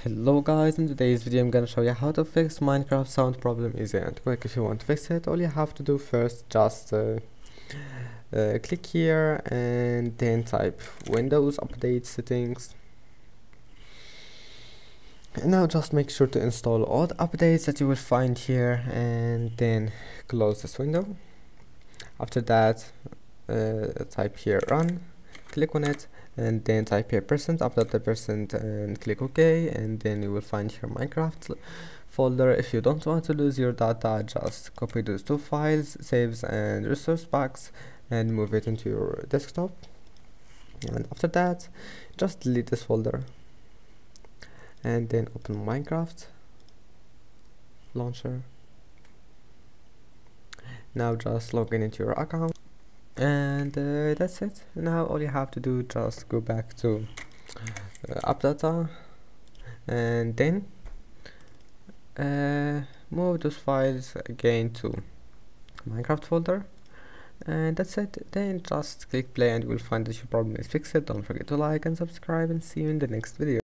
Hello guys, in today's video I'm gonna show you how to fix Minecraft sound problem easy and quick. If you want to fix it, all you have to do first just click here and then type Windows Update Settings, and now just make sure to install all the updates that you will find here and then close this window. After that type here run, click on it, and then type here percent, update the percent and click OK, and then you will find your Minecraft folder. If you don't want to lose your data, just copy those two files, saves and resource packs, and move it into your desktop. And after that just delete this folder and then open Minecraft launcher. Now just log in into your account, and that's it. Now all you have to do, just go back to AppData and then move those files again to Minecraft folder, and that's it. Then just click play and you will find that your problem is fixed. Don't forget to like and subscribe, and see you in the next video.